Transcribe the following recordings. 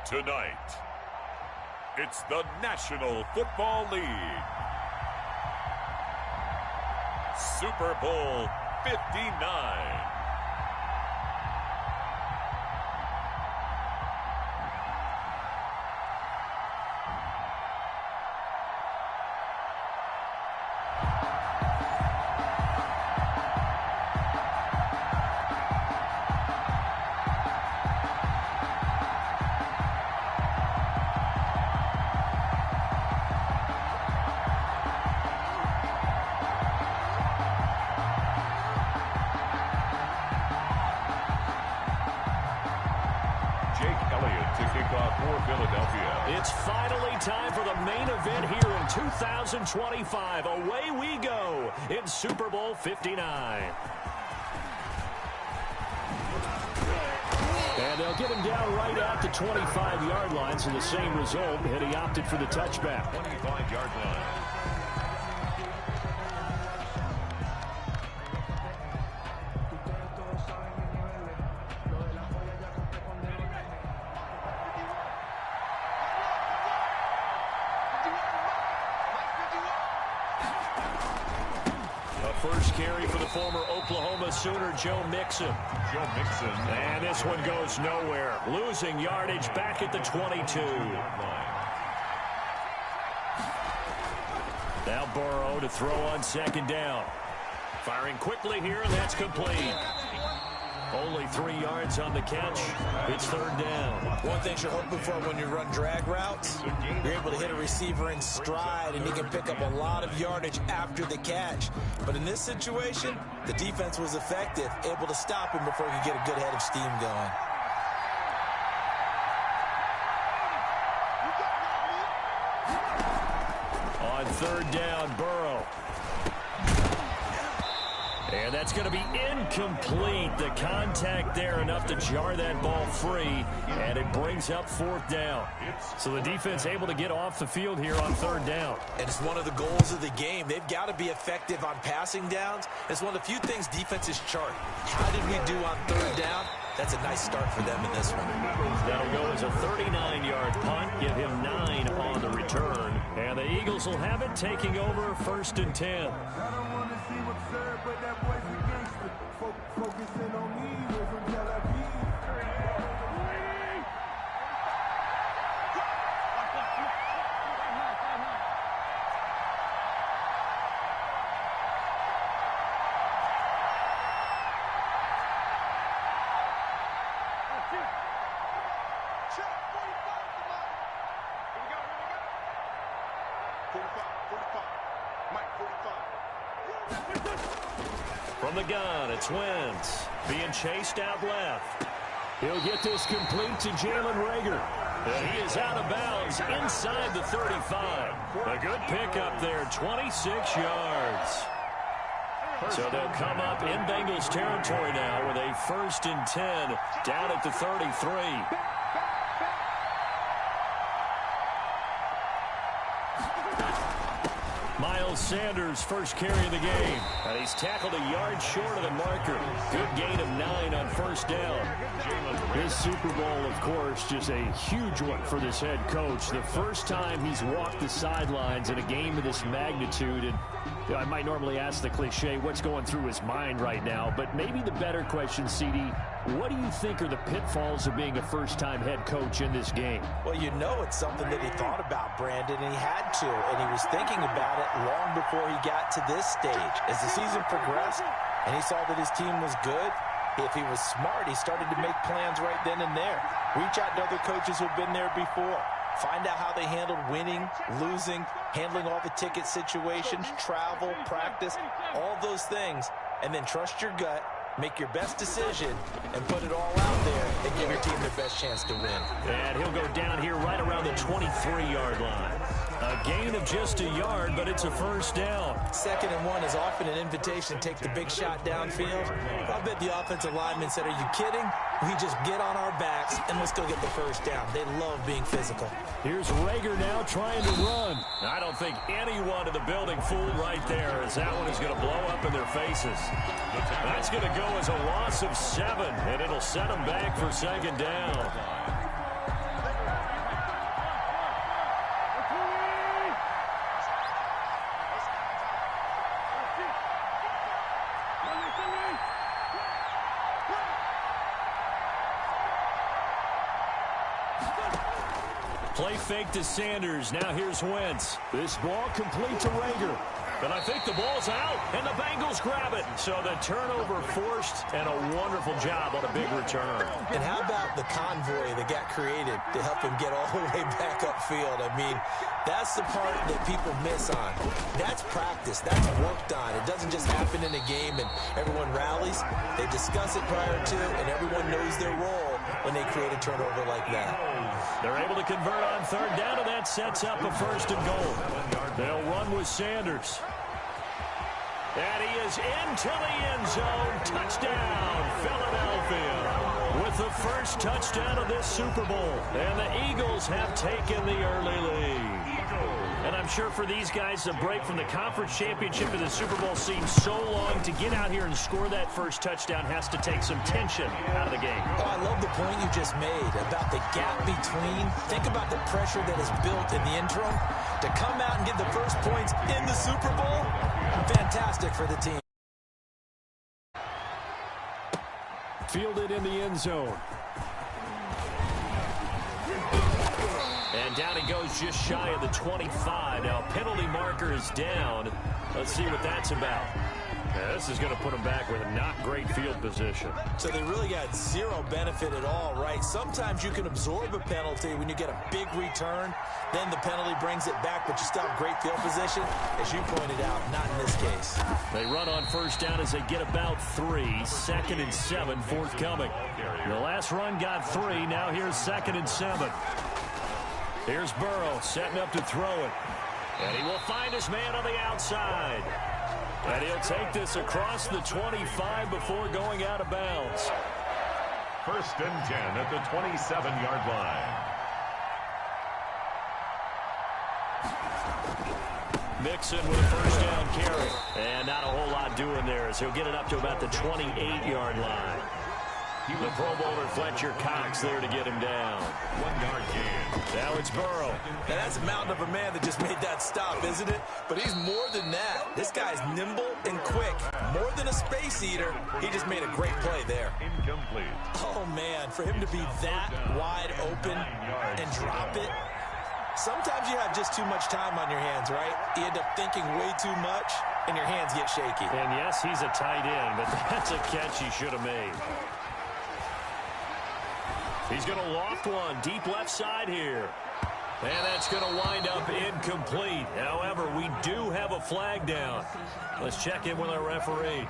Tonight, it's the National Football League Super Bowl 59. It's finally time for the main event here in 2025. Away we go in Super Bowl 59. And they'll get him down right at the 25-yard line, so the same result, and he opted for the touchback. 25-yard line. First carry for the former Oklahoma Sooner, Joe Mixon. And this one goes nowhere. Losing yardage back at the 22. Now Burrow to throw on second down. Firing quickly here, and that's complete. Only 3 yards on the catch. It's third down. One thing you're hoping for when you run drag routes, you're able to hit a receiver in stride, and he can pick up a lot of yardage after the catch. But in this situation, the defense was effective, able to stop him before he could get a good head of steam going. On third down, Burrow. And that's going to be incomplete. The contact there enough to jar that ball free, and it brings up fourth down. So the defense able to get off the field here on third down. And it's one of the goals of the game. They've got to be effective on passing downs. It's one of the few things defenses chart. How did we do on third down? That's a nice start for them in this one. That'll go as a 39-yard punt. Give him 9 on the return. And the Eagles will have it, taking over first and 10. But that boy's a gangster. Focusing on me, we're from Tel Aviv. Check 45. Mike 45. From the gun, it's Wentz being chased out left. He'll get this complete to Jalen Reagor. And he is out of bounds inside the 35. A good pickup there, 26 yards. So they'll come up in Bengals territory now with a first and 10 down at the 33. Miles Sanders, first carry of the game. And he's tackled a yard short of the marker. Good gain of 9 on first down. This Super Bowl, of course, just a huge one for this head coach. The first time he's walked the sidelines in a game of this magnitude. And I might normally ask the cliche, what's going through his mind right now? But maybe the better question, CD, what do you think are the pitfalls of being a first-time head coach in this game? Well, you know it's something that he thought about, Brandon, and he had to. And he was thinking about it long before he got to this stage. As the season progressed and he saw that his team was good, if he was smart, he started to make plans right then and there. Reach out to other coaches who've been there before. Find out how they handled winning, losing, handling all the ticket situations, travel, practice, all those things. And then trust your gut, make your best decision, and put it all out there and give your team their best chance to win. And he'll go down here right around the 23-yard line. A gain of just a yard, but it's a first down. 2nd and 1 is often an invitation to take the big shot downfield. I bet the offensive lineman said, are you kidding? We just get on our backs and let's go get the first down. They love being physical. Here's Reagor now trying to run. I don't think anyone in the building fooled right there, as that one is going to blow up in their faces. That's going to go as a loss of 7, and it'll set them back for second down. Play fake to Sanders. Now here's Wentz. This ball complete to Rager. And I think the ball's out, and the Bengals grab it. So the turnover forced, and a wonderful job on a big return. And how about the convoy that got created to help him get all the way back upfield? I mean, that's the part that people miss on. That's practice. That's worked on. It doesn't just happen in a game and everyone rallies. They discuss it prior to, and everyone knows their role when they create a turnover like that. They're able to convert on third down, and that sets up a 1st and goal. They'll run with Sanders. And he is into the end zone. Touchdown, Philadelphia. With the first touchdown of this Super Bowl. And the Eagles have taken the early lead. And I'm sure for these guys, the break from the conference championship to the Super Bowl seems so long. To get out here and score that first touchdown has to take some tension out of the game. Oh, I love the point you just made about the gap between. Think about the pressure that is built in the interim. To come out and get the first points in the Super Bowl, fantastic for the team. Fielded in the end zone. And down he goes just shy of the 25. Now penalty marker is down. Let's see what that's about. Yeah, this is going to put him back with a not great field position. So they really got zero benefit at all, right? Sometimes you can absorb a penalty when you get a big return. Then the penalty brings it back, but you still have great field position. As you pointed out, not in this case. They run on first down as they get about 3. 2nd and 7 forthcoming. The last run got 3. Now here's 2nd and 7. Here's Burrow setting up to throw it. And he will find his man on the outside. And he'll take this across the 25 before going out of bounds. 1st and 10 at the 27-yard line. Mixon with a first down carry. And not a whole lot doing there as he'll get it up to about the 28-yard line. The Pro Bowler Fletcher Cox there to get him down. 1-yard gain. Now it's Burrow. Now that's a mountain of a man that just made that stop, isn't it? But he's more than that. This guy's nimble and quick. More than a space eater. He just made a great play there. Incomplete. Oh, man, for him to be that wide open and drop it. Sometimes you have just too much time on your hands, right? You end up thinking way too much, and your hands get shaky. And yes, he's a tight end, but that's a catch he should have made. He's going to loft one deep left side here. And that's going to wind up incomplete. However, we do have a flag down. Let's check in with our referee.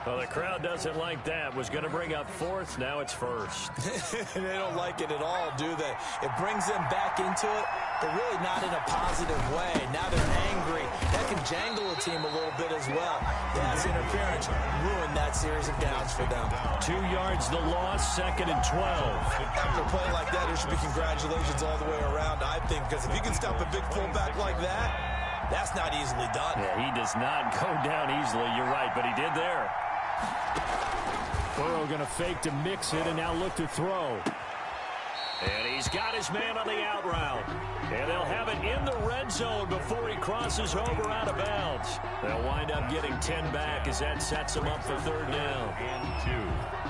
Well, the crowd doesn't like that. Was going to bring up 4th. Now it's 1st. They don't like it at all, do they? It brings them back into it, but really not in a positive way. Now they're angry. That can jangle a team a little bit as well. That's interference. Ruined that series of downs for them. 2 yards the loss, 2nd and 12. After a play like that, there should be congratulations all the way around, I think, because if you can stop a big fullback like that, that's not easily done. Yeah, he does not go down easily. You're right, but he did there. Burrow going to fake to mix it and now look to throw. And he's got his man on the out route. And they'll have it in the red zone before he crosses over out of bounds. They'll wind up getting 10 back as that sets them up for 3rd down. And 2.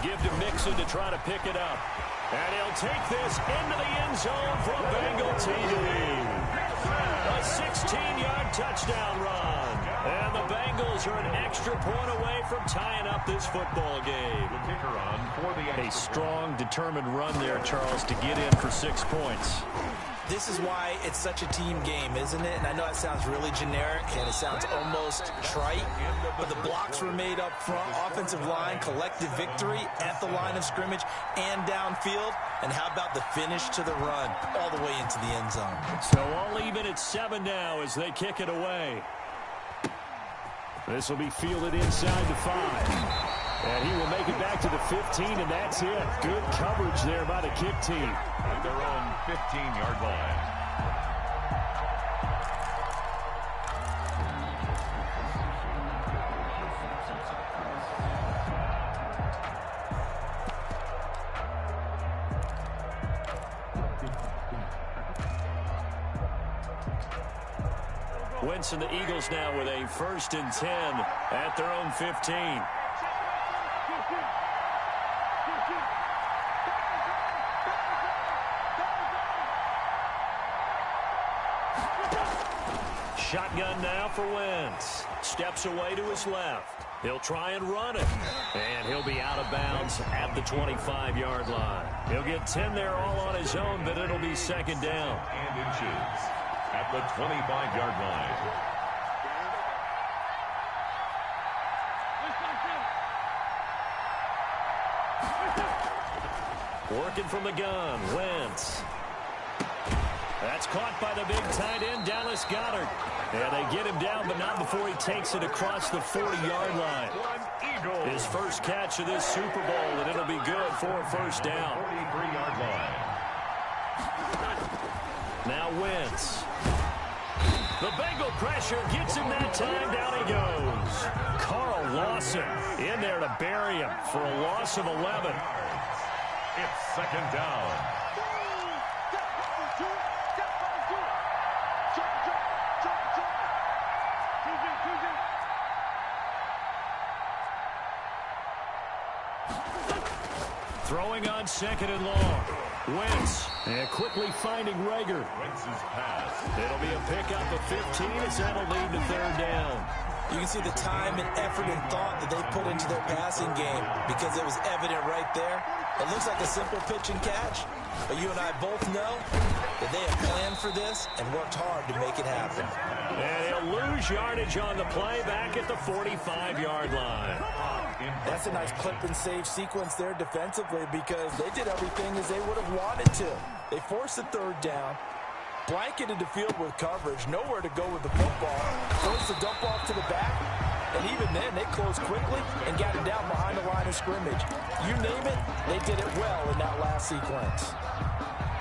Give to Mixon to try to pick it up. And he'll take this into the end zone for a Bengal TD. A 16-yard touchdown run. And the Bengals are an extra point away from tying up this football game. The kicker on for the extra. A strong, determined run there, Charles, to get in for 6 points. This is why it's such a team game, isn't it? And I know it sounds really generic and it sounds almost trite, but the blocks were made up front, offensive line, collective victory at the line of scrimmage and downfield. And how about the finish to the run all the way into the end zone? So all even at 7 now as they kick it away. This will be fielded inside the 5. And he will make it back to the 15, and that's it. Good coverage there by the kick team. At their own 15-yard line. Wentz and the Eagles now with a 1st and 10 at their own 15. Shotgun now for Wentz. Steps away to his left. He'll try and run it. And he'll be out of bounds at the 25-yard line. He'll get 10 there all on his own, but it'll be 2nd down. And inches at the 25-yard line. Working from the gun, Wentz. That's caught by the big tight end, Dallas Goedert. And they get him down, but not before he takes it across the 40-yard line. His first catch of this Super Bowl, and it'll be good for a 1st down. 43-yard line. Now Wentz. The Bengal pressure gets him that time. Down he goes. Carl Lawson in there to bury him for a loss of 11. It's 2nd down. Throwing on 2nd and long. Wentz. And quickly finding Rager. Wentz's pass. It'll be a pickup of 15 as that'll lead to 3rd down. You can see the time and effort and thought that they put into their passing game because it was evident right there. It looks like a simple pitch and catch, but you and I both know that they have planned for this and worked hard to make it happen. And he'll lose yardage on the play back at the 45-yard line. That's a nice clip and save sequence there defensively because they did everything as they would have wanted to. They forced the 3rd down, blanketed the field with coverage, nowhere to go with the football, forced the dump off to the back, and even then they closed quickly and got it down behind the line of scrimmage. You name it, they did it well in that last sequence.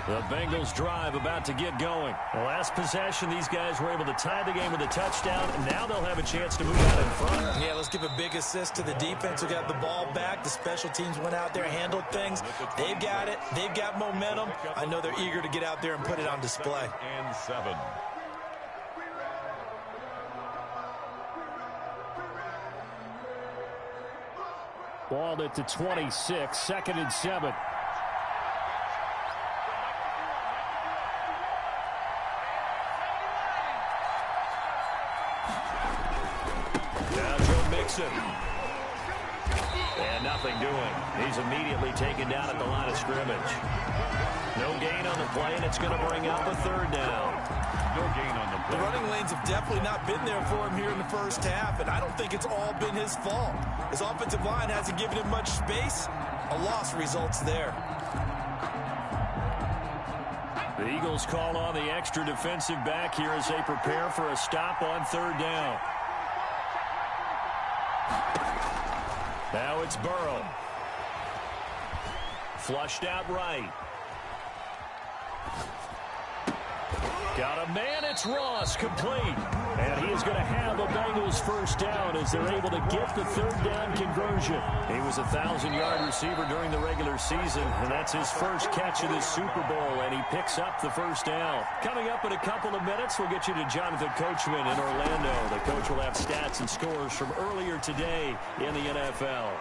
The Bengals drive about to get going. The last possession, these guys were able to tie the game with a touchdown, and now they'll have a chance to move out in front. Yeah, let's give a big assist to the defense who got the ball back. The special teams went out there, handled things. They've got it. They've got momentum. I know they're eager to get out there and put it on display. And 7. Ball at the 26, 2nd and 7. And nothing doing. He's immediately taken down at the line of scrimmage. No gain on the play, and it's going to bring up a 3rd down. No gain on the play. The running lanes have definitely not been there for him here in the 1st half, and I don't think it's all been his fault. His offensive line hasn't given him much space. A loss results there. The Eagles call on the extra defensive back here as they prepare for a stop on 3rd down. Now it's Burrow. Flushed out right. Got a man, it's Ross, complete. And he is going to have the Bengals 1st down as they're able to get the 3rd down conversion. He was a 1,000-yard receiver during the regular season, and that's his first catch of this Super Bowl, and he picks up the 1st down. Coming up in a couple of minutes, we'll get you to Jonathan Coachman in Orlando. The coach will have stats and scores from earlier today in the NFL.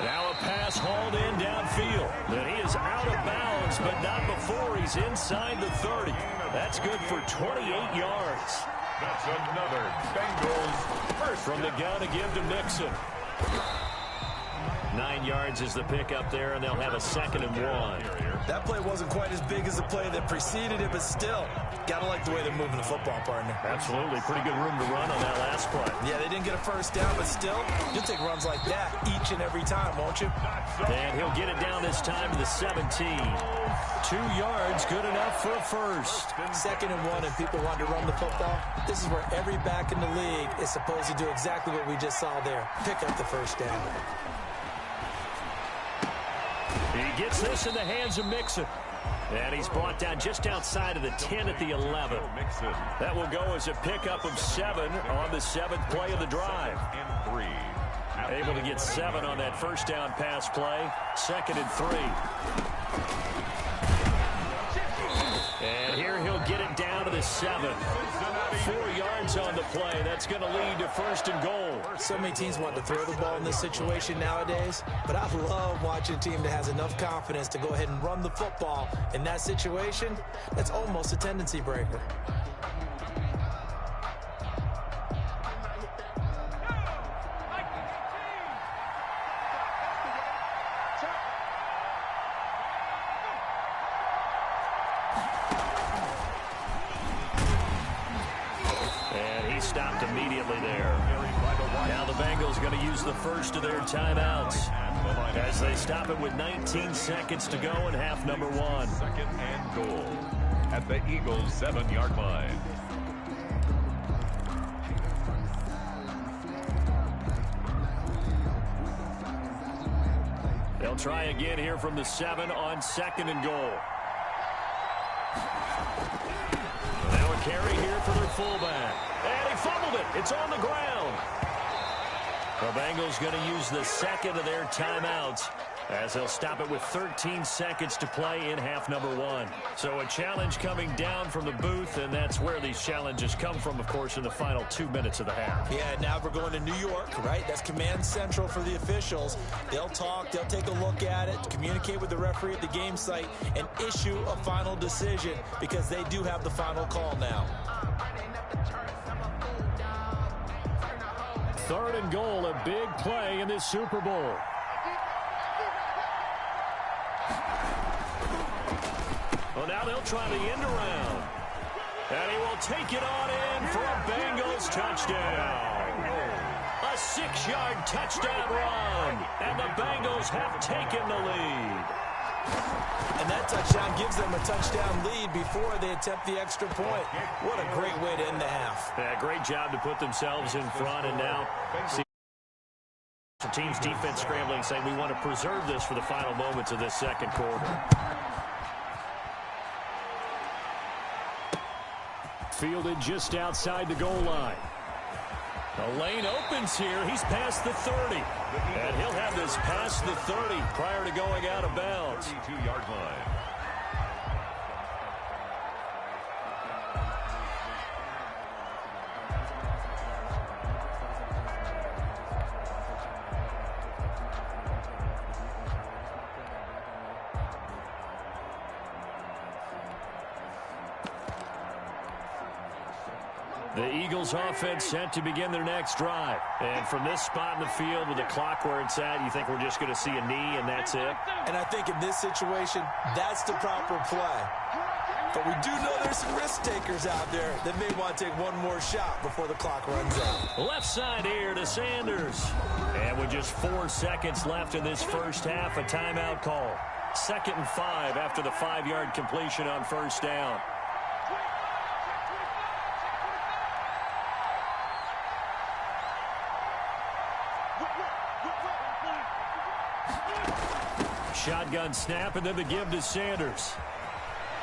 Now a pass hauled in downfield. And he is out of bounds, but not before he's inside the 30. That's good for 28 yards. That's another Bengals first from the gun to give to Mixon. 9 yards is the pickup there, and they'll have a 2nd and 1. That play wasn't quite as big as the play that preceded it, but still, gotta like the way they're moving the football, partner. Absolutely. Pretty good room to run on that last play. Yeah, they didn't get a 1st down, but still, you'll take runs like that each and every time, won't you? And he'll get it down this time to the 17. 2 yards, good enough for a 1st. 2nd and 1, and people want to run the football. This is where every back in the league is supposed to do exactly what we just saw there. Pick up the 1st down. He gets this in the hands of Mixon. And he's brought down just outside of the 10 at the 11. That will go as a pickup of 7 on the 7th play of the drive. And 3. Able to get 7 on that 1st down pass play. 2nd and 3. And here he'll get it down to the 7. 4 yards on the play. That's going to lead to 1st and goal. So many teams want to throw the ball in this situation nowadays, but I love watching a team that has enough confidence to go ahead and run the football. In that situation, that's almost a tendency breaker. Stopped immediately there. Now the Bengals going to use the first of their timeouts as they stop it with 19 seconds to go in half number 1. 2nd and goal at the Eagles' 7-yard line. They'll try again here from the 7 on 2nd and goal. Now a carry here for their fullback. And he fumbled it. It's on the ground. The Bengals going to use the 2nd of their timeouts as they'll stop it with 13 seconds to play in half number 1. So a challenge coming down from the booth, and that's where these challenges come from, of course, in the final 2 minutes of the half. Yeah, now we're going to New York, right? That's command central for the officials. They'll talk, they'll take a look at it, communicate with the referee at the game site, and issue a final decision because they do have the final call now. 3rd and goal, a big play in this Super Bowl. Well, now they'll try the end around. And he will take it on in for a Bengals touchdown. A 6-yard touchdown run. And the Bengals have taken the lead. And that touchdown gives them a touchdown lead before they attempt the extra point. What a great way to end the half. Yeah, great job to put themselves in front, and now see the team's defense scrambling, saying we want to preserve this for the final moments of this 2nd quarter. Fielded just outside the goal line. The lane opens here. He's past the 30. And he'll have this past the 30 prior to going out of bounds. 32-yard line. The Eagles offense set to begin their next drive. And from this spot in the field with the clock where it's at, you think we're just going to see a knee and that's it? And I think in this situation, that's the proper play. But we do know there's some risk takers out there that may want to take one more shot before the clock runs out. Left side here to Sanders. And with just 4 seconds left in this first half, a timeout call. 2nd and 5 after the 5-yard completion on 1st down. Shotgun snap, and then the give to Sanders.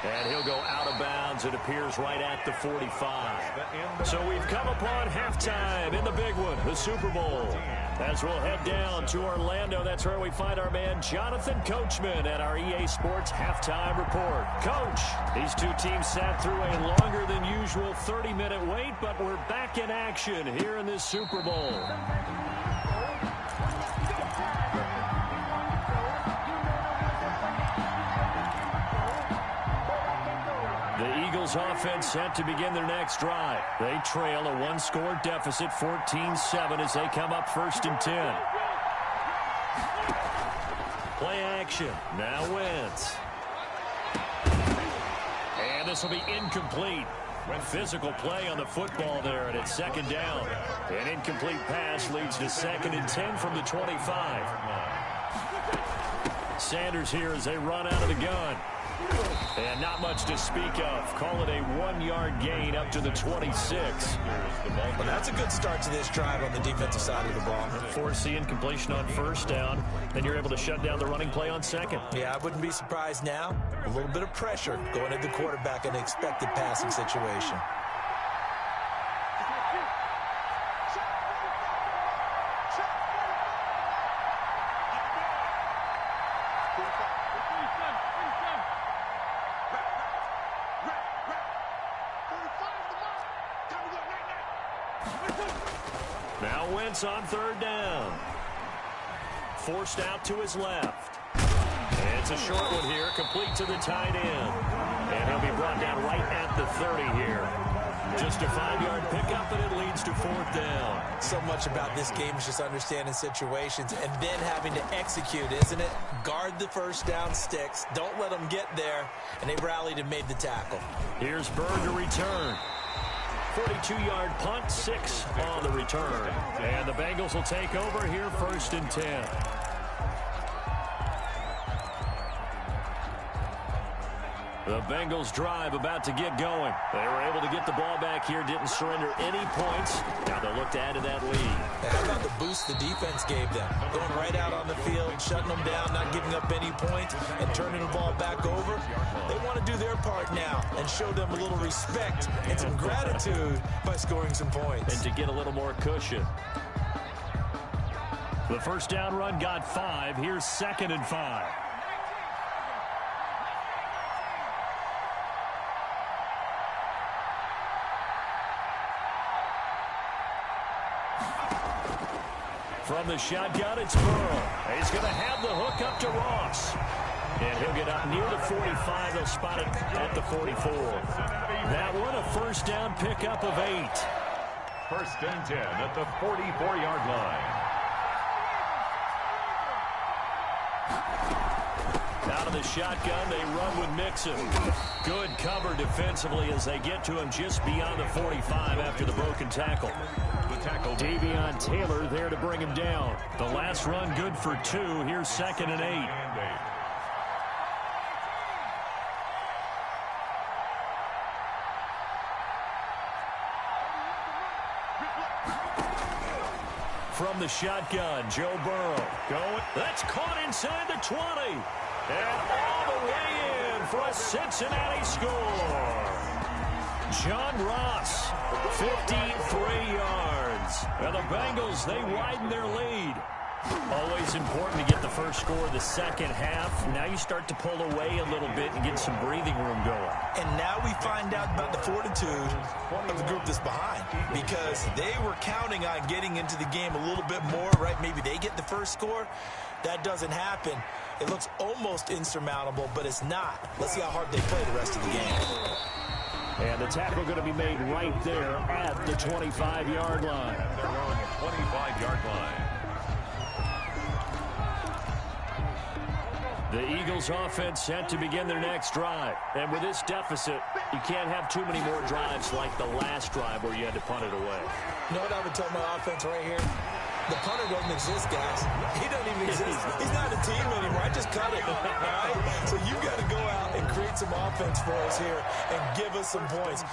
And he'll go out of bounds, it appears, right at the 45. So we've come upon halftime in the big one, the Super Bowl. As we'll head down to Orlando, that's where we find our man Jonathan Coachman at our EA Sports Halftime Report. Coach, these two teams sat through a longer than usual 30-minute wait, but we're back in action here in this Super Bowl. The Eagles offense set to begin their next drive. They trail a one-score deficit, 14-7, as they come up 1st and 10. Play action. Now Wentz. And this will be incomplete. Physical play on the football there, and it's 2nd down. An incomplete pass leads to 2nd and 10 from the 25. Sanders here as they run out of the gun. And not much to speak of. Call it a 1-yard gain up to the 26. Well, that's a good start to this drive on the defensive side of the ball. Force the incompletion on 1st down. Then you're able to shut down the running play on 2nd. Yeah, I wouldn't be surprised now. A little bit of pressure going at the quarterback in an expected passing situation. Now Wentz on third down. Forced out to his left. And it's a short one here, complete to the tight end. And he'll be brought down right at the 30 here. Just a 5-yard pickup, and it leads to fourth down. So much about this game is just understanding situations and then having to execute, isn't it? Guard the first down sticks. Don't let them get there. And they rallied and made the tackle. Here's Bird to return. 42-yard punt, 6 on the return. And the Bengals will take over here, 1st and 10. The Bengals drive about to get going. They were able to get the ball back here, didn't surrender any points. Now they'll look to add to that lead. How about the boost the defense gave them? Going right out on the field, shutting them down, not giving up any points, and turning the ball back over. They want to do their part now and show them a little respect and some gratitude by scoring some points. And to get a little more cushion. The first down run got 5. Here's 2nd and 5. From the shotgun, it's Burrow. He's going to have the hook up to Ross. And he'll get up near the 45. They'll spot it at the 44. That one, a first down pickup of 8. 1st and 10 at the 44-yard line. Out of the shotgun, they run with Mixon. Good cover defensively as they get to him just beyond the 45 after the broken tackle. Davion Taylor there to bring him down. The last run good for 2. Here's 2nd and 8. From the shotgun, Joe Burrow going. That's caught inside the 20. And all the way in for a Cincinnati score. John Ross, 53 yards. And the Bengals, they widen their lead. Always important to get the first score of the second half. Now you start to pull away a little bit and get some breathing room going. And now we find out about the fortitude of the group that's behind, because they were counting on getting into the game a little bit more, right? Maybe they get the first score. That doesn't happen. It looks almost insurmountable, but it's not. Let's see how hard they play the rest of the game. And the tackle going to be made right there at the 25-yard line. They're on the 25-yard line. The Eagles offense set to begin their next drive. And with this deficit, you can't have too many more drives like the last drive where you had to punt it away. You know what I would tell my offense right here? The punter doesn't exist, guys. He doesn't even exist. He's not a team anymore. I just cut it. All right? So you got to go out and create some offense for us here and give us some points.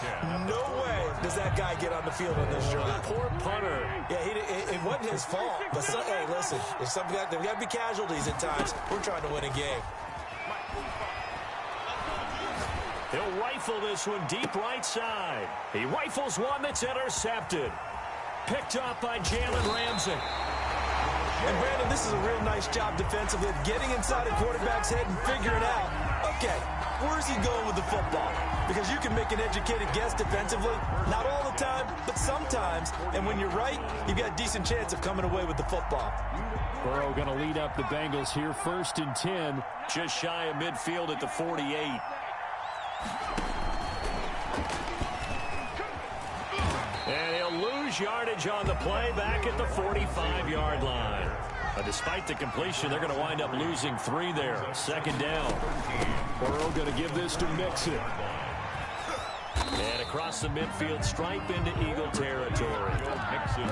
No way does that guy get on the field on this drive. Poor punter. Yeah, it wasn't his fault. But hey, listen, there's got to be casualties at times. We're trying to win a game. He'll rifle this one deep right side. He rifles one that's intercepted. Picked up by Jalen Ramsey. And Brandon, this is a real nice job defensively of getting inside a quarterback's head and figuring out, okay, where's he going with the football? Because you can make an educated guess defensively. Not all the time, but sometimes. And when you're right, you've got a decent chance of coming away with the football. Burrow going to lead up the Bengals here, 1st and 10. Just shy of midfield at the 48. And he'll lose yardage on the play back at the 45-yard line. But despite the completion, they're going to wind up losing 3 there. 2nd down. Burrow going to give this to Mixon. And across the midfield stripe into Eagle territory.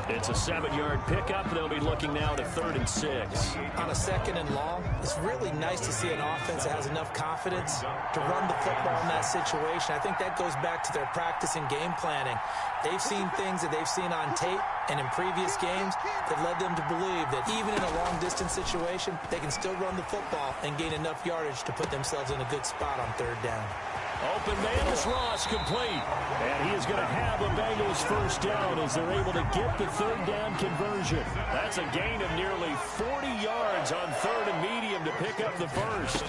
It's a 7-yard pickup. They'll be looking now to 3rd and 6. On a 2nd and long, it's really nice to see an offense that has enough confidence to run the football in that situation. I think that goes back to their practice and game planning. They've seen things that they've seen on tape and in previous games that led them to believe that even in a long-distance situation, they can still run the football and gain enough yardage to put themselves in a good spot on 3rd down. Open man is Ross, complete. And he is going to have a Bengals first down as they're able to get the 3rd down conversion. That's a gain of nearly 40 yards on 3rd and medium to pick up the first.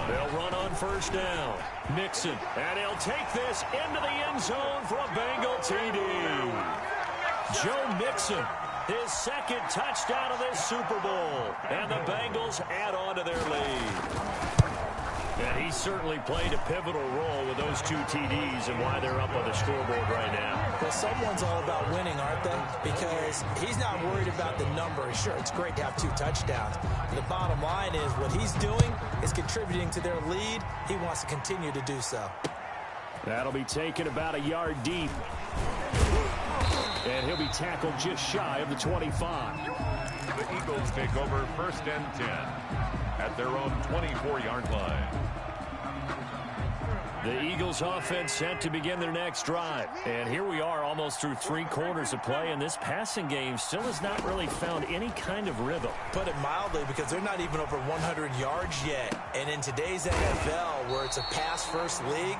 They'll run on 1st down. Mixon, and he'll take this into the end zone for a Bengal TD. Joe Mixon His second touchdown of this Super Bowl. And the Bengals add on to their lead. And he certainly played a pivotal role with those 2 TDs and why they're up on the scoreboard right now. Well, someone's all about winning, aren't they? Because he's not worried about the number. Sure, it's great to have 2 touchdowns. But the bottom line is what he's doing is contributing to their lead. He wants to continue to do so. That'll be taken about a yard deep. And he'll be tackled just shy of the 25. The Eagles take over 1st and 10 at their own 24-yard line. The Eagles offense set to begin their next drive. And here we are almost through 3 quarters of play, and this passing game still has not really found any kind of rhythm. Put it mildly, because they're not even over 100 yards yet. And in today's NFL, where it's a pass-first league,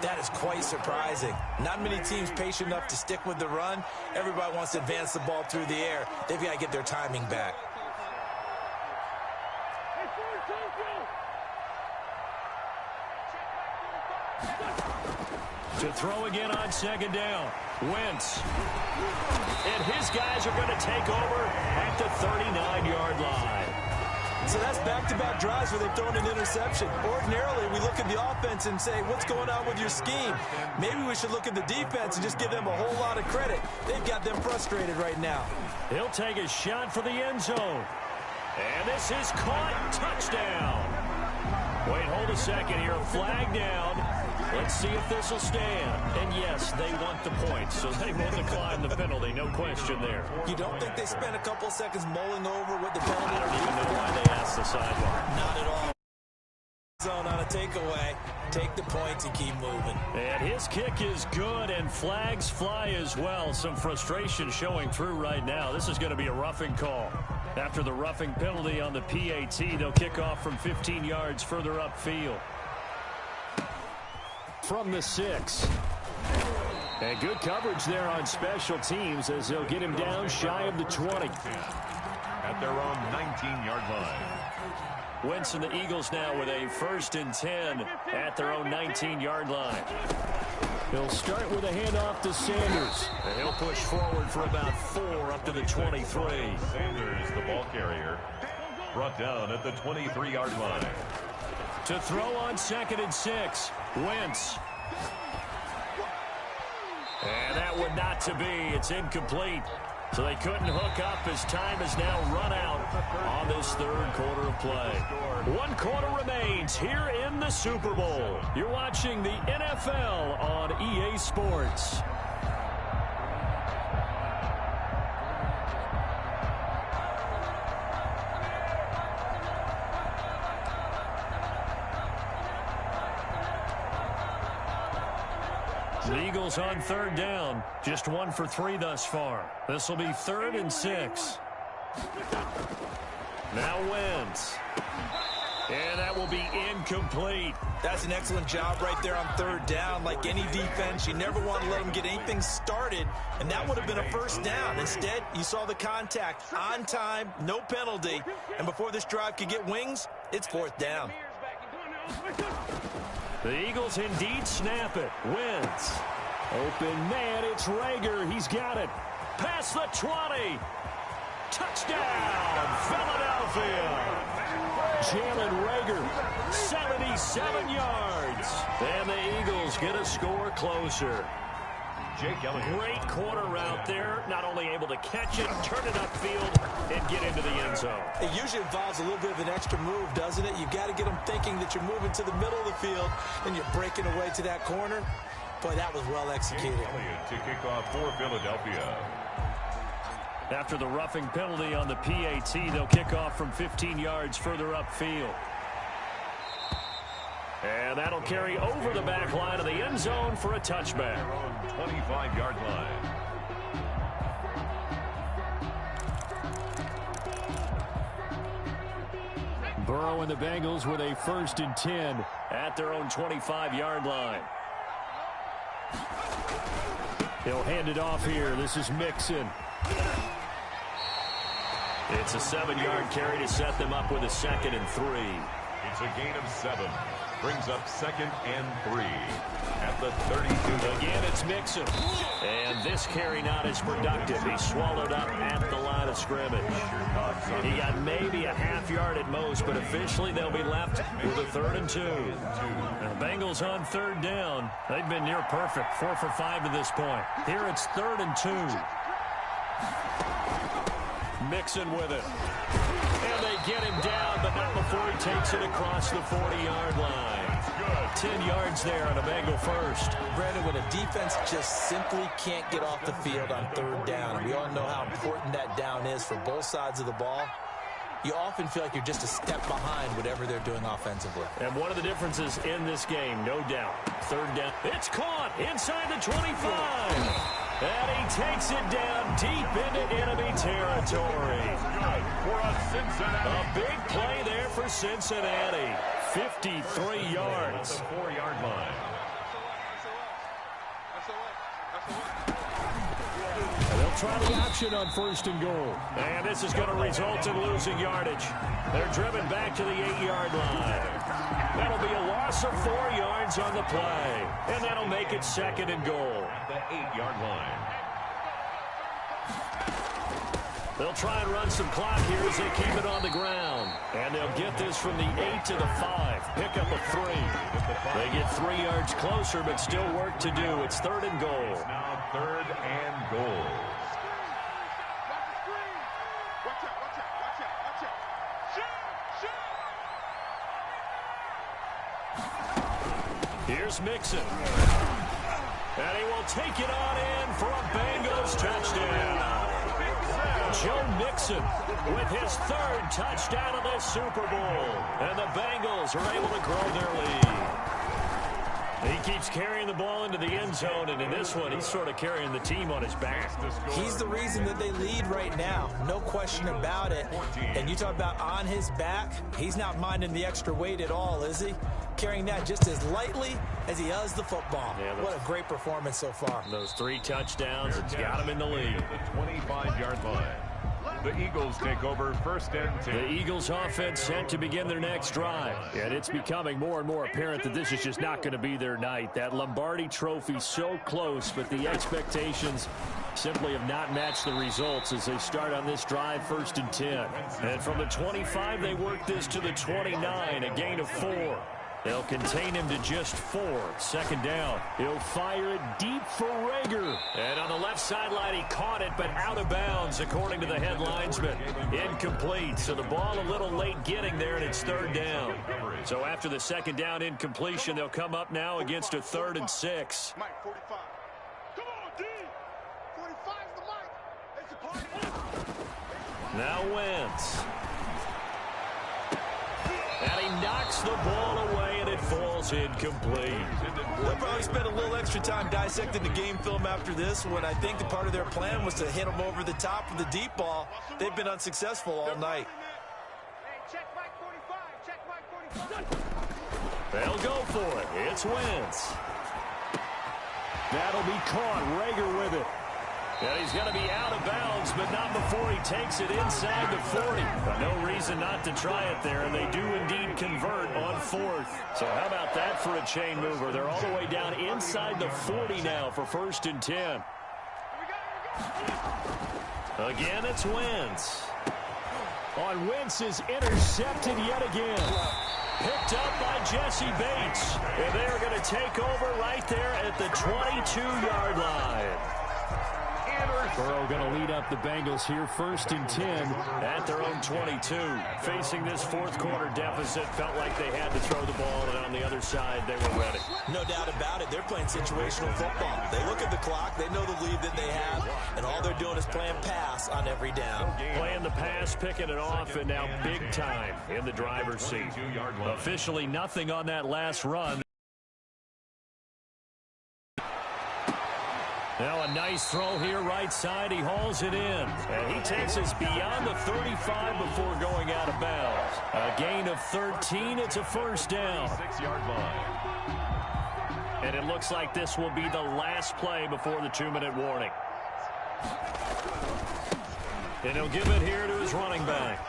that is quite surprising. Not many teams patient enough to stick with the run. Everybody wants to advance the ball through the air. They've got to get their timing back. To throw again on 2nd down. Wentz. And his guys are going to take over at the 39-yard line. So that's back-to-back drives where they've thrown an interception. Ordinarily, we look at the offense and say, what's going on with your scheme? Maybe we should look at the defense and just give them a whole lot of credit. They've got them frustrated right now. He'll take a shot for the end zone. And this is caught. Touchdown. Wait, hold a second here. Flag down. Let's see if this will stand. And yes, they want the points, so they will decline the penalty. No question there. You don't think they spent a couple seconds mulling over what the penalty? I don't even know why they asked the sideline. Not at all. Zone on a takeaway. Take the points and keep moving. And his kick is good, and flags fly as well. Some frustration showing through right now. This is going to be a roughing call. After the roughing penalty on the PAT, they'll kick off from 15 yards further upfield. From the 6. And good coverage there on special teams as they'll get him down shy of the 20. At their own 19-yard line. Wentz and the Eagles now with a 1st and 10 at their own 19-yard line. He'll start with a handoff to Sanders. And he'll push forward for about 4 up to the 23. Sanders, the ball carrier, brought down at the 23-yard line. To throw on 2nd and 6. Wentz. And that would not to be. It's incomplete. So they couldn't hook up as time has now run out on this 3rd quarter of play. 1 quarter remains here in the Super Bowl. You're watching the NFL on EA Sports. The Eagles on 3rd down. Just 1 for 3 thus far. This will be 3rd and 6. Now Wentz. And that will be incomplete. That's an excellent job right there on 3rd down. Like any defense, you never want to let them get anything started, and that would have been a 1st down. Instead, you saw the contact on time, no penalty, and before this drive could get wings, it's 4th down. The Eagles indeed snap it. Wentz. Open man, it's Rager. He's got it. Past the 20. Touchdown, Philadelphia. Jalen Rager, 77 yards. And the Eagles get a score closer. Jake Elliott. Great corner route there. Not only able to catch it, turn it upfield, and get into the end zone. It usually involves a little bit of an extra move, doesn't it? You've got to get them thinking that you're moving to the middle of the field, and you're breaking away to that corner. Boy, that was well executed. Jake Elliott to kick off for Philadelphia. After the roughing penalty on the PAT, they'll kick off from 15 yards further upfield. And that'll carry over the back line of the end zone for a touchback. 25-yard line. Burrow and the Bengals with a 1st and 10 at their own 25-yard line. He'll hand it off here. This is Mixon. It's a 7-yard carry to set them up with a 2nd and 3. It's a gain of 7. Brings up 2nd and 3 at the 32. Again, it's Mixon. And this carry not as productive. He swallowed up at the line of scrimmage. He got maybe a half yard at most, but officially they'll be left with a 3rd and 2. And the Bengals on 3rd down. They've been near perfect, 4 for 5 to this point. Here it's 3rd and 2. Mixon with it. And they get him down, but not before he takes it across the 40-yard line. 10 yards there on a Bengal first. Brandon, when a defense just simply can't get off the field on 3rd down, and we all know how important that down is for both sides of the ball, you often feel like you're just a step behind whatever they're doing offensively. And one of the differences in this game, no doubt, 3rd down. It's caught inside the 25. And he takes it down deep into enemy territory. A big play there for Cincinnati. 53 yards. The 4-yard line. They'll try the option on 1st and goal. And this is going to result in losing yardage. They're driven back to the 8-yard line. That'll be a loss of 4 yards on the play. And that'll make it 2nd and goal. The 8-yard line. They'll try and run some clock here as they keep it on the ground. And they'll get this from the 8 to the 5. Pick up a 3. They get 3 yards closer, but still work to do. It's 3rd and goal. It's now 3rd and goal. Here's Mixon. And he will take it on in for a Bengals touchdown. Joe Mixon with his 3rd touchdown of this Super Bowl. And the Bengals are able to grow their lead. He keeps carrying the ball into the end zone, and in this one, he's sort of carrying the team on his back. He's the reason that they lead right now. No question about it. And you talk about on his back, he's not minding the extra weight at all, is he? Carrying that just as lightly as he does the football. Yeah, what a great performance so far. Those 3 touchdowns, it's got him in the lead. The 25-yard line. The Eagles take over 1st and 10. The Eagles offense set to begin their next drive. And it's becoming more and more apparent that this is just not going to be their night. That Lombardi trophy so close, but the expectations simply have not matched the results as they start on this drive 1st and 10. And from the 25, they work this to the 29, a gain of 4. They'll contain him to just 4. 2nd down. He'll fire it deep for Rager. And on the left sideline, he caught it, but out of bounds, according to the head linesman. Incomplete. So the ball a little late getting there, and it's 3rd down. So after the 2nd down incompletion, they'll come up now against a 3rd and 6. Mike, 45. Come on, D. 45's the mic. Now Wentz. And he knocks the ball away, and it falls incomplete. They'll probably spend a little extra time dissecting the game film after this one. I think the part of their plan was to hit him over the top of the deep ball. They've been unsuccessful all night. Hey, check Mike 45. Check Mike 45. They'll go for it. It's Wentz. That'll be caught. Rager with it. And he's going to be out of bounds, but not before he takes it inside the 40. But no reason not to try it there, and they do indeed convert on 4th. So how about that for a chain mover? They're all the way down inside the 40 now for 1st and 10. Again, it's Wentz. On Wentz is intercepted yet again. Picked up by Jesse Bates. And they are going to take over right there at the 22-yard line. Burrow going to lead up the Bengals here 1st and 10 at their own 22. Facing this 4th quarter deficit, felt like they had to throw the ball, and on the other side, they were ready. No doubt about it. They're playing situational football. They look at the clock, they know the lead that they have, and all they're doing is playing pass on every down. Playing the pass, picking it off, and now big time in the driver's seat. Officially nothing on that last run. Now a nice throw here right side. He hauls it in. And he takes us beyond the 35 before going out of bounds. A gain of 13. It's a 1st down. 6-yard line. And it looks like this will be the last play before the 2-minute warning. And he'll give it here to his running back.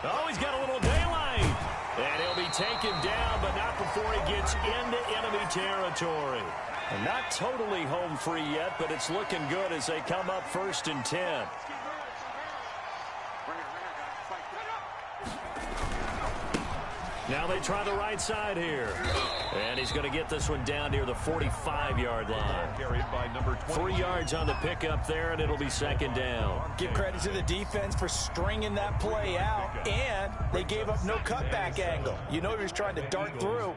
Oh, he's got a little daylight. And he'll be taken down, but not before he gets into enemy territory. And not totally home free yet, but it's looking good as they come up 1st and 10. Now they try the right side here. And he's going to get this one down near the 45-yard line. Carried by number 3 yards on the pickup there, and it'll be 2nd down. Give credit to the defense for stringing that play out, and they gave up no cutback angle. You know he was trying to dart through.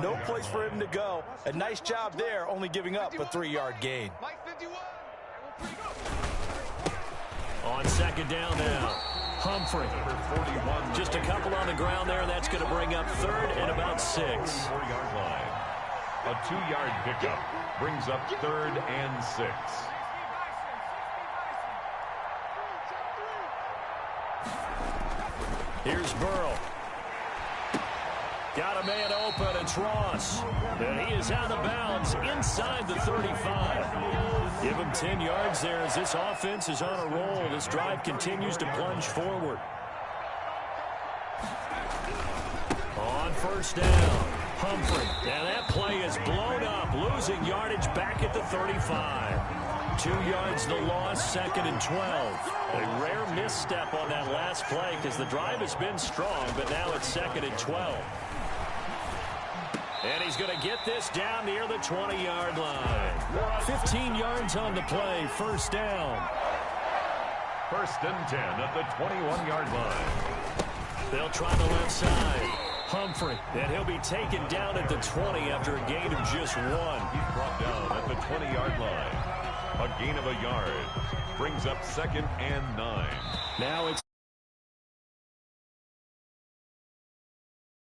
No place for him to go. A nice job there, only giving up a 3-yard gain. On 2nd down now. Humphrey. Just a couple on the ground there. That's going to bring up 3rd and about 6. 4-yard line. A 2-yard pickup brings up 3rd and 6. Here's Burrow. Got a man open. It's Ross. And he is out of bounds inside the 35. Give him 10 yards there as this offense is on a roll. This drive continues to plunge forward. On 1st down, Humphrey. And that play is blown up, losing yardage back at the 35. 2 yards the loss, 2nd and 12. A rare misstep on that last play because the drive has been strong, but now it's 2nd and 12. And he's going to get this down near the 20-yard line. 15 yards on the play, 1st down. 1st and 10 at the 21-yard line. They'll try the left side. Humphrey, and he'll be taken down at the 20 after a gain of just 1. He's brought down at the 20-yard line. A gain of a yard brings up 2nd and 9. Now it's